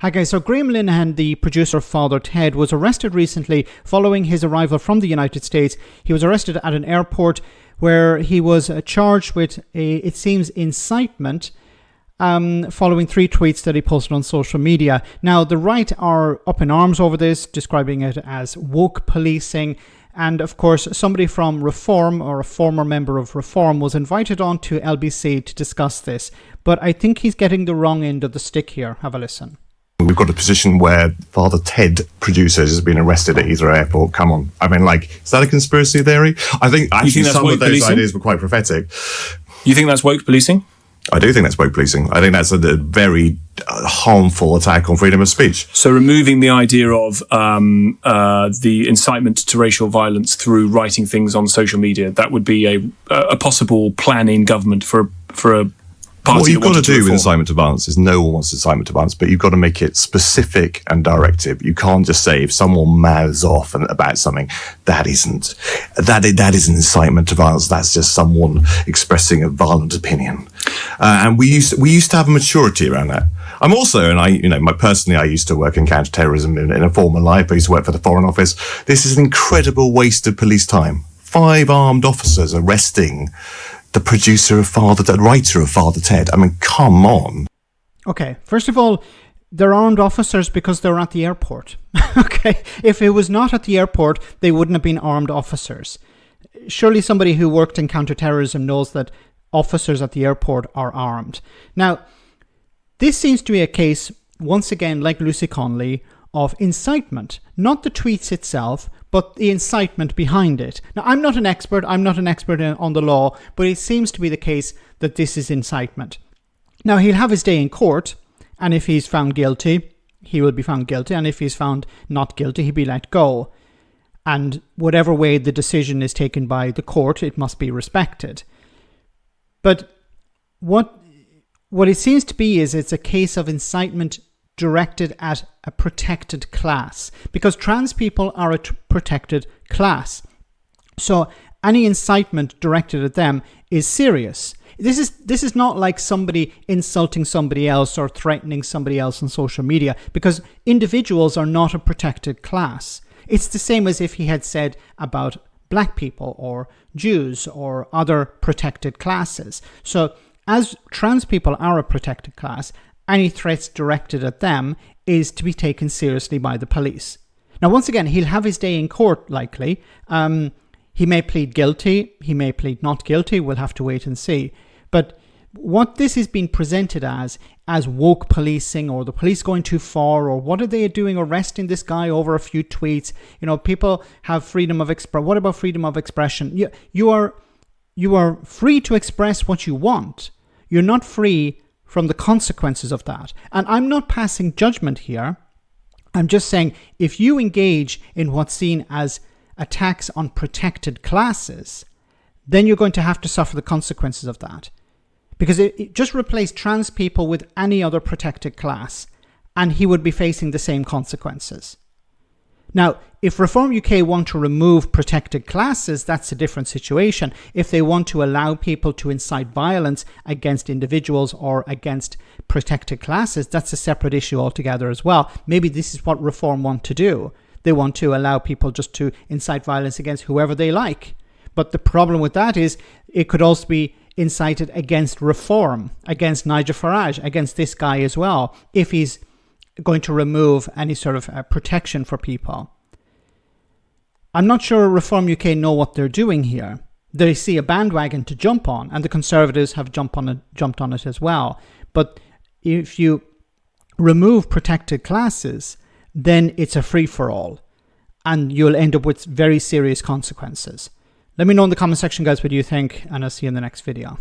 Hi guys, so Graham Linehan, the producer of Father Ted, was arrested recently following his arrival from the United States. He was arrested at an airport where he was charged with, it seems, incitement following 3 tweets that he posted on social media. Now, the right are up in arms over this, describing it as woke policing. And of course, somebody from Reform, or a former member of Reform, was invited on to LBC to discuss this. But I think he's getting the wrong end of the stick here. Have a listen. We've got a position where Father Ted producers has been arrested at Heathrow Airport. Come on. I mean, like, is that a conspiracy theory? I think actually some of those ideas were quite prophetic. You think that's woke policing? I do think that's woke policing. I think that's a very harmful attack on freedom of speech. So removing the idea of the incitement to racial violence through writing things on social media, that would be a possible plan in government for a party. What you've got to do with incitement to violence is no one wants incitement to violence, but you've got to make it specific and directive. You can't just say if someone mouths off about something, that isn't incitement to violence. That's just someone expressing a violent opinion. And we used to have a maturity around that. I'm also, and I used to work in counter-terrorism in a former life. I used to work for the Foreign Office. This is an incredible waste of police time. 5 armed officers arresting the producer of the writer of Father Ted. I mean, come on. Okay, first of all, they're armed officers because they're at the airport. Okay, if it was not at the airport, they wouldn't have been armed officers. Surely somebody who worked in counterterrorism knows that officers at the airport are armed. Now, this seems to be a case, once again, like Lucy Conley, of incitement. Not the tweets itself, but the incitement behind it. Now, I'm not an expert on the law, but it seems to be the case that this is incitement. Now, he'll have his day in court, and if he's found guilty, he will be found guilty, and if he's found not guilty, he'll be let go. And whatever way the decision is taken by the court, it must be respected. But what it seems to be is it's a case of incitement directed at a protected class, because trans people are a protected class. So any incitement directed at them is serious. This is not like somebody insulting somebody else or threatening somebody else on social media, because individuals are not a protected class. It's the same as if he had said about black people or Jews or other protected classes. So as trans people are a protected class, any threats directed at them is to be taken seriously by the police. Now, once again, he'll have his day in court, likely. He may plead guilty. He may plead not guilty. We'll have to wait and see. But what this is being presented as woke policing, or the police going too far, or what are they doing arresting this guy over a few tweets? You know, people have freedom of expression. What about freedom of expression? You are free to express what you want. You're not free from the consequences of that. And I'm not passing judgment here. I'm just saying, if you engage in what's seen as attacks on protected classes, then you're going to have to suffer the consequences of that. Because it just replaced trans people with any other protected class, and he would be facing the same consequences. Now, if Reform UK want to remove protected classes, that's a different situation. If they want to allow people to incite violence against individuals or against protected classes, that's a separate issue altogether as well. Maybe this is what Reform want to do. They want to allow people just to incite violence against whoever they like. But the problem with that is it could also be incited against Reform, against Nigel Farage, against this guy as well, if he's going to remove any sort of protection for people. I'm not sure Reform UK know what they're doing here. They see a bandwagon to jump on, and the Conservatives have jumped on it as well. But if you remove protected classes, then it's a free-for-all, and you'll end up with very serious consequences. Let me know in the comment section, guys, what you think, and I'll see you in the next video.